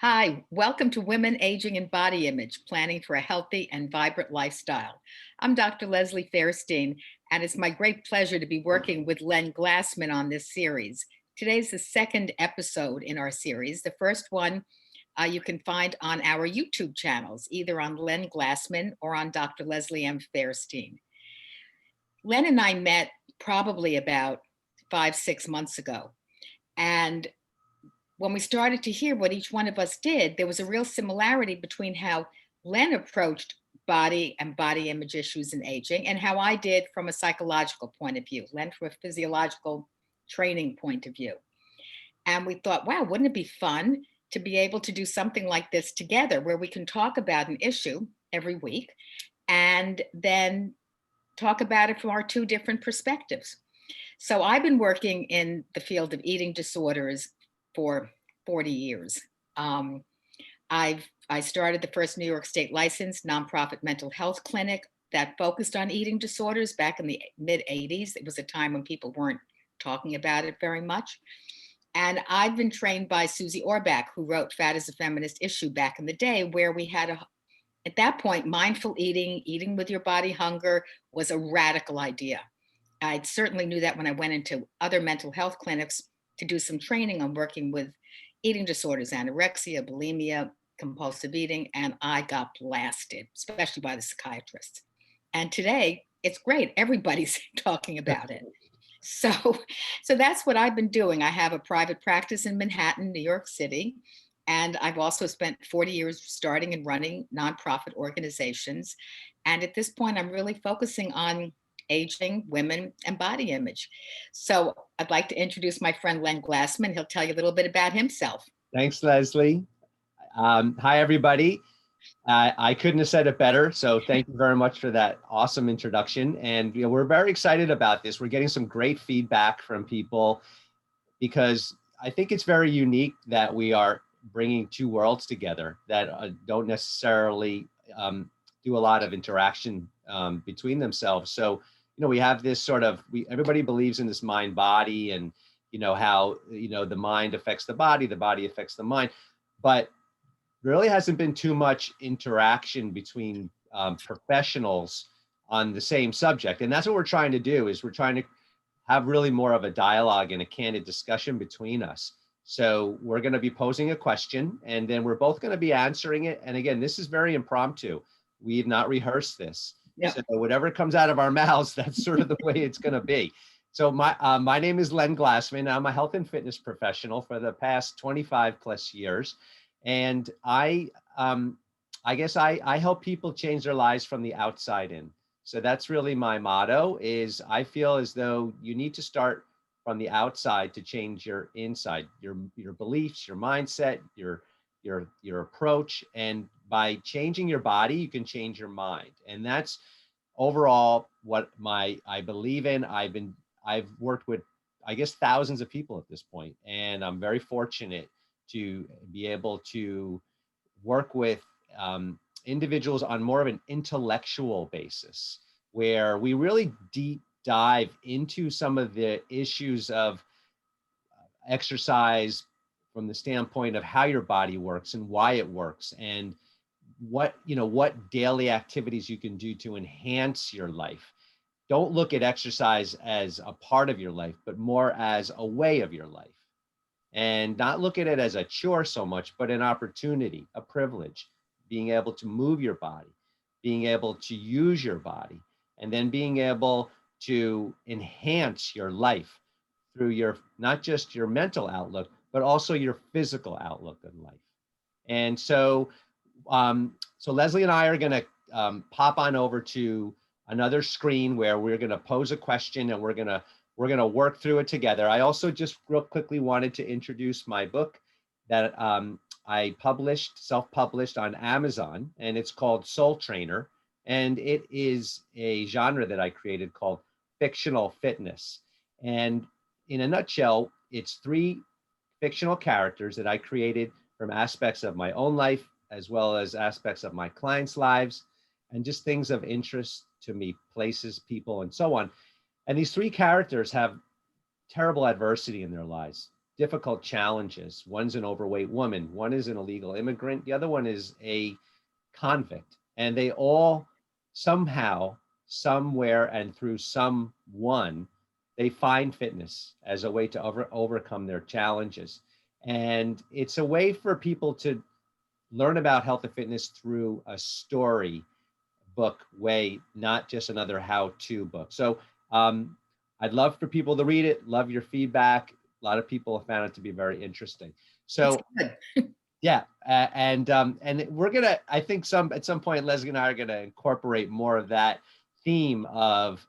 Hi, welcome to Women Aging and Body Image, Planning for a Healthy and Vibrant Lifestyle. I'm Dr. Leslie Faerstein, and it's my great pleasure to be working with Len Glassman on this series. Today's the second episode in our series. The first one you can find on our YouTube channels, either on Len Glassman or on Dr. Leslie M. Faerstein. Len and I met probably about 5, 6 months ago. And when we started to hear what each one of us did, there was a real similarity between how Len approached body and body image issues in aging and how I did from a psychological point of view, Len from a physiological training point of view. And we thought, wow, wouldn't it be fun to be able to do something like this together where we can talk about an issue every week and then talk about it from our two different perspectives. So I've been working in the field of eating disorders for 40 years. Um, I started the first New York State licensed nonprofit mental health clinic that focused on eating disorders back in the mid 80s. It was a time when people weren't talking about it very much. And I've been trained by Susie Orbach, who wrote Fat is a Feminist Issue back in the day, where we had at that point, mindful eating, eating with your body hunger was a radical idea. I certainly knew that when I went into other mental health clinics to do some training on working with eating disorders, anorexia, bulimia, compulsive eating, and I got blasted, especially by the psychiatrists. And today, it's great. Everybody's talking about it. So, so that's what I've been doing. I have a private practice in Manhattan, New York City, and I've also spent 40 years starting and running nonprofit organizations. And at this point, I'm really focusing on aging, women, and body image. So I'd like to introduce my friend Len Glassman. He'll tell you a little bit about himself. Thanks, Leslie. Hi, everybody. I couldn't have said it better. So thank you very much for that awesome introduction. And we're very excited about this. We're getting some great feedback from people because I think it's very unique that we are bringing two worlds together that don't necessarily do a lot of interaction between themselves. So, we have this sort of, everybody believes in this mind body and, how, the mind affects the body affects the mind, but really hasn't been too much interaction between professionals on the same subject. And that's what we're trying to do, is we're trying to have really more of a dialogue and a candid discussion between us. So we're going to be posing a question and then we're both going to be answering it. And again, this is very impromptu. We have not rehearsed this. Yep. So whatever comes out of our mouths, that's sort of the way it's going to be. So my name is Len Glassman. I'm a health and fitness professional for the past 25 plus years. And I guess I help people change their lives from the outside in. So that's really my motto, is I feel as though you need to start from the outside to change your inside, your beliefs, your mindset, your approach. And by changing your body, you can change your mind. And that's overall what I believe in. I've worked with, I guess, thousands of people at this point, and I'm very fortunate to be able to work with individuals on more of an intellectual basis, where we really deep dive into some of the issues of exercise from the standpoint of how your body works and why it works, and what daily activities you can do to enhance your life. Don't look at exercise as a part of your life, but more as a way of your life. And not look at it as a chore so much, but an opportunity, a privilege, being able to move your body, being able to use your body, and then being able to enhance your life through your, not just your mental outlook, but also your physical outlook in life. And so, so Leslie and I are going to pop on over to another screen where we're going to pose a question and we're going to work through it together. I also just real quickly wanted to introduce my book that I self-published on Amazon, and it's called Soul Trainer. And it is a genre that I created called fictional fitness. And in a nutshell, it's 3 fictional characters that I created from aspects of my own life, as well as aspects of my clients' lives, and just things of interest to me, places, people, and so on. And these 3 characters have terrible adversity in their lives. difficult challenges. One's an overweight woman, one is an illegal immigrant, the other one is a convict. And they all somehow, somewhere, and through someone, they find fitness as a way to overcome their challenges. And it's a way for people to learn about health and fitness through a story book way, not just another how-to book. So I'd love for people to read it, love your feedback. A lot of people have found it to be very interesting. So yeah, and we're gonna, I think at some point, Leslie and I are gonna incorporate more of that theme of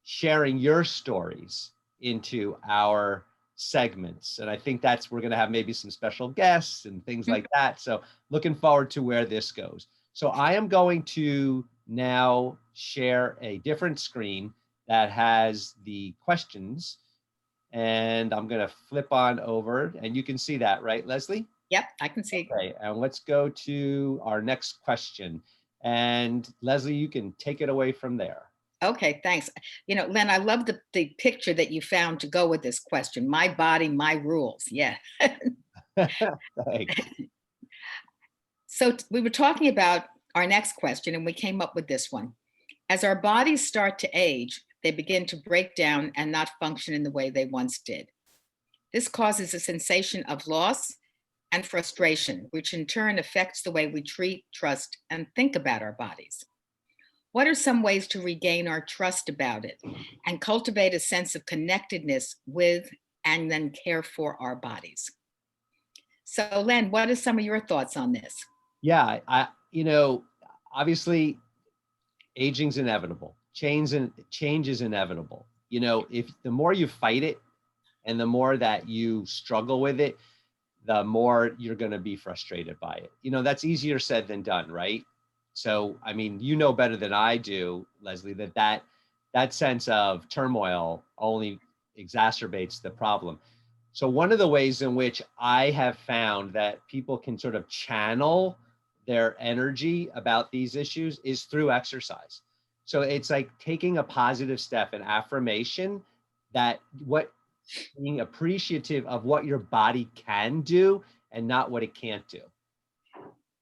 sharing your stories into our segments. And I think we're gonna have maybe some special guests and things like that. So looking forward to where this goes. So I am going to now share a different screen that has the questions. And I'm gonna flip on over, and you can see that, right, Leslie? Yep, I can see. Okay, and let's go to our next question. And Leslie, you can take it away from there. Okay, thanks. You know, Len, I love the picture that you found to go with this question. My body, my rules. Yeah. Thanks. So we were talking about our next question, and we came up with this one. As our bodies start to age, they begin to break down and not function in the way they once did. This causes a sensation of loss and frustration, which in turn affects the way we treat, trust, and think about our bodies. What are some ways to regain our trust about it and cultivate a sense of connectedness with and then care for our bodies? So, Len, what are some of your thoughts on this? Yeah, obviously aging's inevitable. Change is inevitable. If the more you fight it and the more that you struggle with it, the more you're going to be frustrated by it. That's easier said than done, right? So, I mean, better than I do, Leslie, that sense of turmoil only exacerbates the problem. So one of the ways in which I have found that people can sort of channel their energy about these issues is through exercise. So it's like taking a positive step, an affirmation that being appreciative of what your body can do and not what it can't do.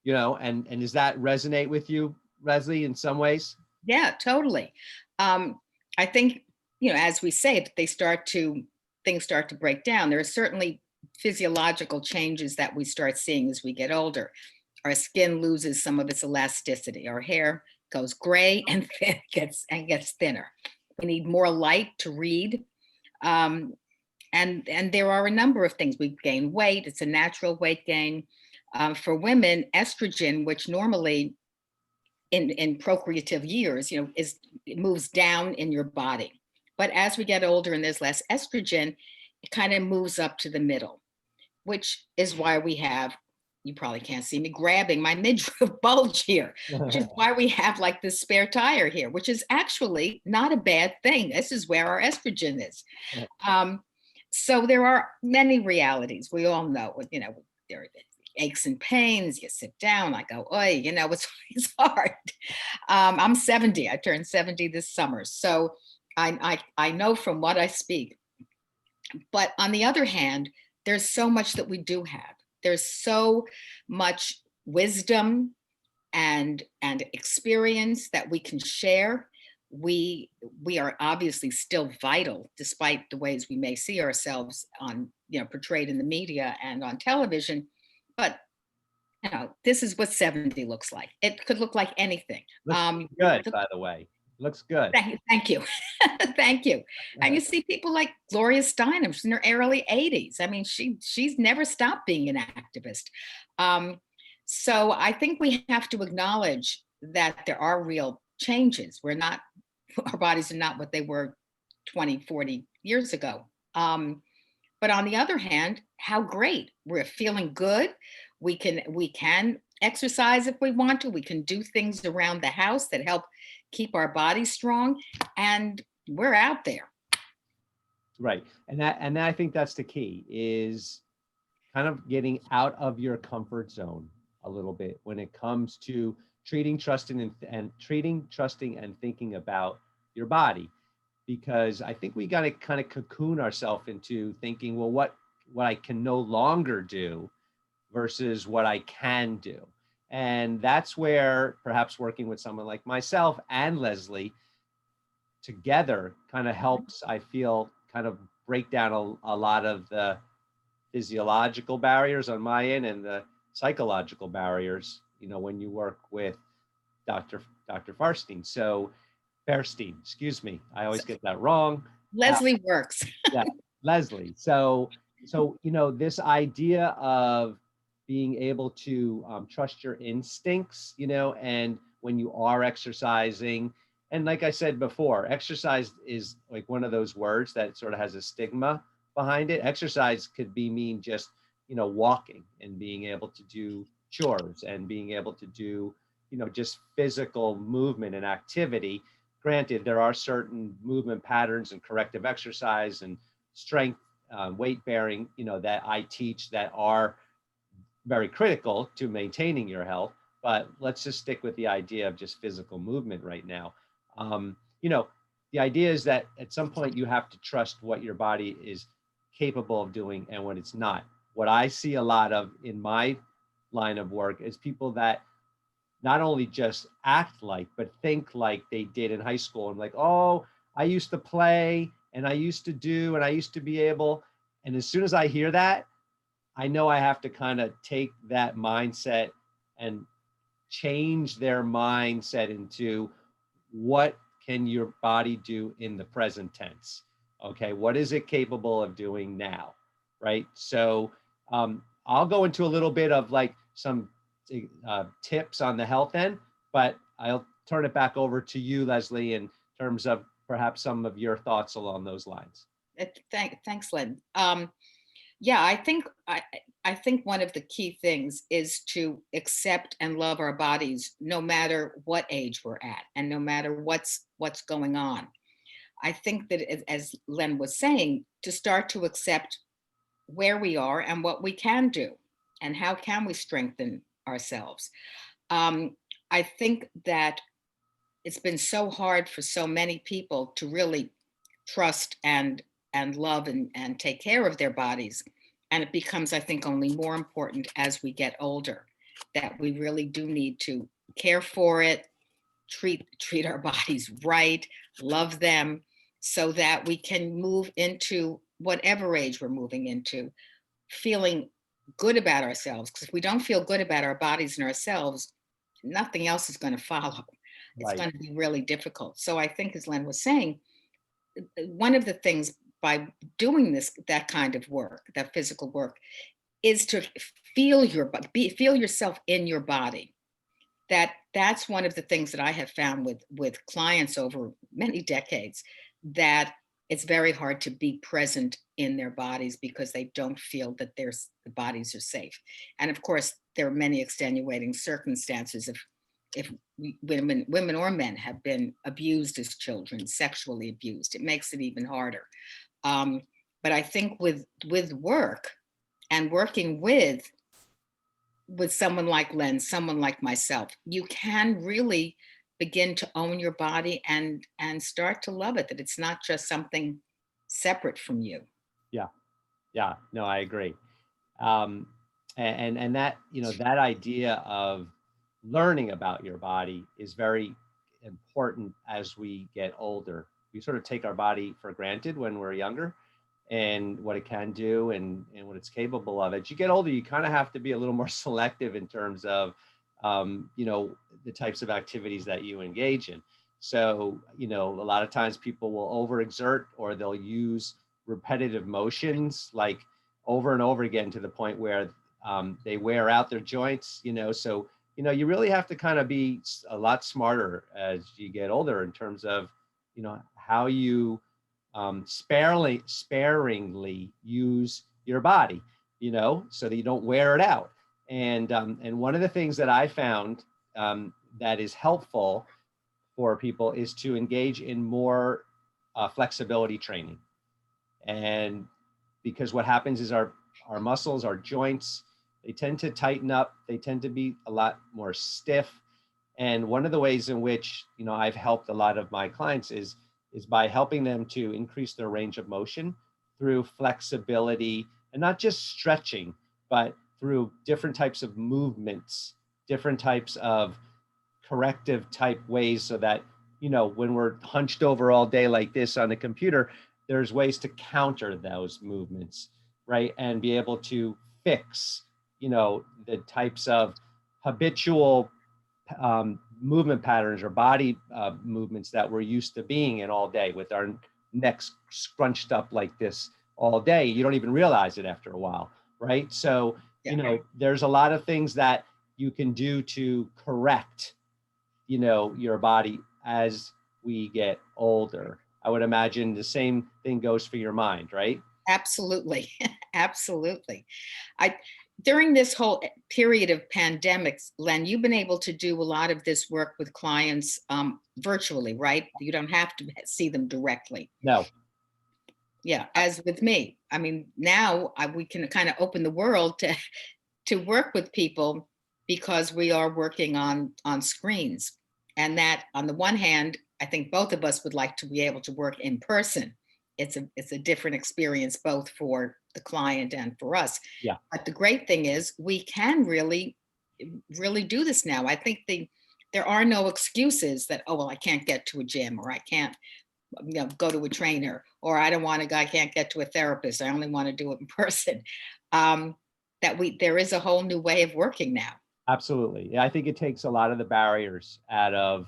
And does that resonate with you, Leslie, in some ways? Yeah, totally. I think, as we say, things start to break down. There are certainly physiological changes that we start seeing as we get older. Our skin loses some of its elasticity. Our hair goes gray and gets thinner. We need more light to read. And there are a number of things. We gain weight. It's a natural weight gain. For women, estrogen, which normally in procreative years, it moves down in your body. But as we get older and there's less estrogen, it kind of moves up to the middle, which is why we have, you probably can't see me grabbing my midriff bulge here, which is why we have like this spare tire here, which is actually not a bad thing. This is where our estrogen is. So there are many realities. We all know, there are aches and pains. You sit down, I go, oi, it's hard. I'm 70. I turned 70 this summer. So I know from what I speak. But on the other hand, there's so much that we do have. There's so much wisdom and experience that we can share. We are obviously still vital, despite the ways we may see ourselves on, portrayed in the media and on television. But this is what 70 looks like. It could look like anything. Good, by the way. Looks good. Thank you. Thank you. And you see people like Gloria Steinem, she's in her early 80s. I mean, she's never stopped being an activist. So I think we have to acknowledge that there are real changes. Our bodies are not what they were 20, 40 years ago. But on the other hand, how great. We're feeling good. We can exercise if we want to. We can do things around the house that help keep our bodies strong, and we're out there. Right. And I think that's the key, is kind of getting out of your comfort zone a little bit when it comes to treating, trusting, and thinking about your body. Because I think we got to kind of cocoon ourselves into thinking, well, what I can no longer do versus what I can do. And that's where perhaps working with someone like myself and Leslie together kind of helps, I feel, kind of break down a lot of the physiological barriers on my end and the psychological barriers, when you work with Dr. Faerstein. So Faerstein, excuse me, I always get that wrong. Leslie works. Yeah, Leslie. So this idea of being able to trust your instincts, and when you are exercising, and like I said before, exercise is like one of those words that sort of has a stigma behind it. Exercise could mean just, walking and being able to do chores and being able to do, just physical movement and activity. Granted, there are certain movement patterns and corrective exercise and strength, weight bearing, that I teach that are very critical to maintaining your health. But let's just stick with the idea of just physical movement right now. The idea is that at some point you have to trust what your body is capable of doing and what it's not. What I see a lot of in my line of work is people that not only just act like, but think like they did in high school and like, oh, I used to play and I used to do and I used to be able. And as soon as I hear that, I know I have to kind of take that mindset and change their mindset into what can your body do in the present tense? Okay, what is it capable of doing now? Right. So I'll go into a little bit of like some tips on the health end, but I'll turn it back over to you, Leslie, in terms of perhaps some of your thoughts along those lines. Thanks, Len. Yeah, I think one of the key things is to accept and love our bodies, no matter what age we're at, and no matter what's going on. I think that, as Len was saying, to start to accept where we are and what we can do, and how can we strengthen ourselves. I think that it's been so hard for so many people to really trust and love and take care of their bodies. And it becomes, I think, only more important as we get older, that we really do need to care for it, treat our bodies right, love them, so that we can move into whatever age we're moving into, feeling good about ourselves. Because if we don't feel good about our bodies and ourselves, nothing else is going to follow. It's Right. going to be really difficult. So I think, as Len was saying, one of the things by doing that kind of work, that physical work, is to feel feel yourself in your body. That's one of the things that I have found with clients over many decades, that it's very hard to be present in their bodies because they don't feel that the bodies are safe. And of course, there are many extenuating circumstances if women or men have been abused as children, sexually abused. It makes it even harder. But I think with work and working with someone like Len, someone like myself, you can really begin to own your body and start to love it, that it's not just something separate from you. Yeah. Yeah. No, I agree. Um, and that, that idea of learning about your body is very important as we get older. We sort of take our body for granted when we're younger and what it can do and what it's capable of. As you get older, you kind of have to be a little more selective in terms of, the types of activities that you engage in. So, a lot of times people will overexert or they'll use repetitive motions like over and over again to the point where they wear out their joints, so, you really have to kind of be a lot smarter as you get older in terms of, how you sparingly use your body, so that you don't wear it out. And one of the things that I found that is helpful for people is to engage in more flexibility training. And because what happens is our muscles, our joints, they tend to tighten up. They tend to be a lot more stiff. And one of the ways in which, I've helped a lot of my clients is by helping them to increase their range of motion through flexibility and not just stretching, but through different types of movements, different types of corrective type ways, so that, you know, when we're hunched over all day like this on the computer, there's ways to counter those movements, right? And be able to fix, you know, the types of habitual movement patterns or body movements that we're used to being in all day, with our necks scrunched up like this all day. You don't even realize it after a while, right? So, you know, there's a lot of things that you can do to correct, you know, your body as we get older. I would imagine the same thing goes for your mind, right? Absolutely. Absolutely. During this whole period of pandemics, Len, you've been able to do a lot of this work with clients virtually, right? You don't have to see them directly. No. Yeah, as with me. I mean, now we can kind of open the world to work with people, because we are working on screens. And that, on the one hand, I think both of us would like to be able to work in person. It's a different experience, both for the client and for us. Yeah. But the great thing is we can really do this now. I think there are no excuses that, oh, well, I can't get to a gym, or I can't, you know, go to a trainer, or I don't want to go, I can't get to a therapist, I only want to do it in person. There is a whole new way of working now. Absolutely. Yeah, I think it takes a lot of the barriers out of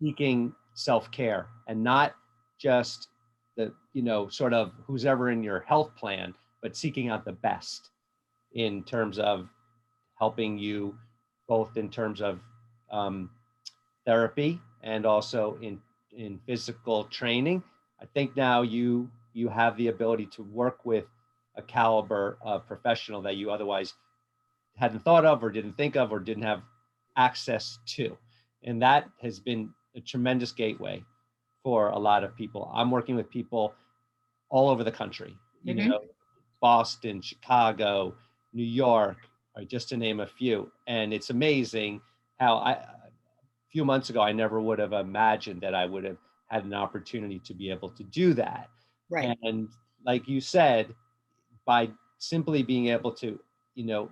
seeking self-care, and not just the, you know, sort of who's ever in your health plan, but seeking out the best in terms of helping you, both in terms of therapy and also in physical training. I think now you have the ability to work with a caliber of professional that you otherwise hadn't thought of, or didn't think of, or didn't have access to. And that has been a tremendous gateway for a lot of people. I'm working with people all over the country, you know, Boston, Chicago, New York, just to name a few. And it's amazing how a few months ago, I never would have imagined that I would have had an opportunity to be able to do that. Right. And like you said, by simply being able to, you know,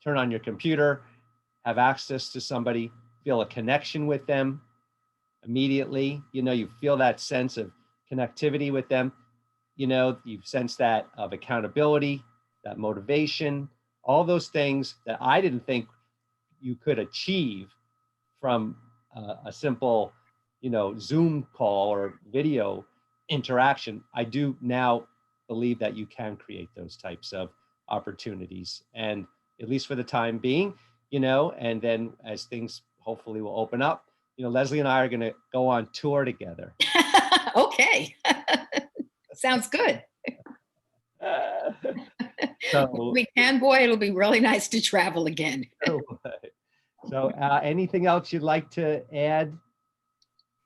turn on your computer, have access to somebody, feel a connection with them immediately, you know, you feel that sense of connectivity with them, you know, you sense that of accountability, that motivation, all those things that I didn't think you could achieve from a simple, you know, Zoom call or video interaction. I do now believe that you can create those types of opportunities, and at least for the time being, you know, and then as things hopefully will open up, you know, Leslie and I are going to go on tour together. Okay. Sounds good. So We can, boy, it'll be really nice to travel again. So anything else you'd like to add,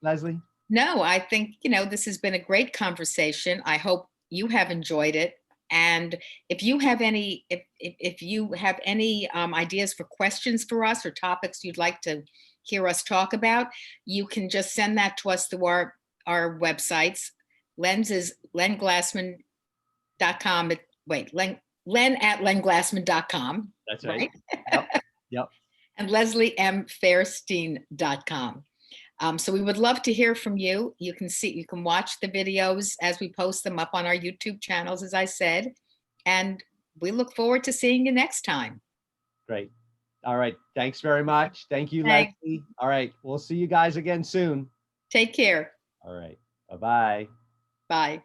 Leslie? No, I think, you know, this has been a great conversation. I hope you have enjoyed it. And if you have any, if you have any ideas for questions for us, or topics you'd like to hear us talk about, you can just send that to us through our websites. Len's is lenglassman.com. Wait, Len at lenglassman.com. That's right. Yep. Yep. And lesliemfaerstein.com. So we would love to hear from you. You can watch the videos as we post them up on our YouTube channels, as I said, and we look forward to seeing you next time. Great. All right. Thanks very much. Thank you, Thanks. Leslie. All right. We'll see you guys again soon. Take care. All right. Bye-bye. Bye.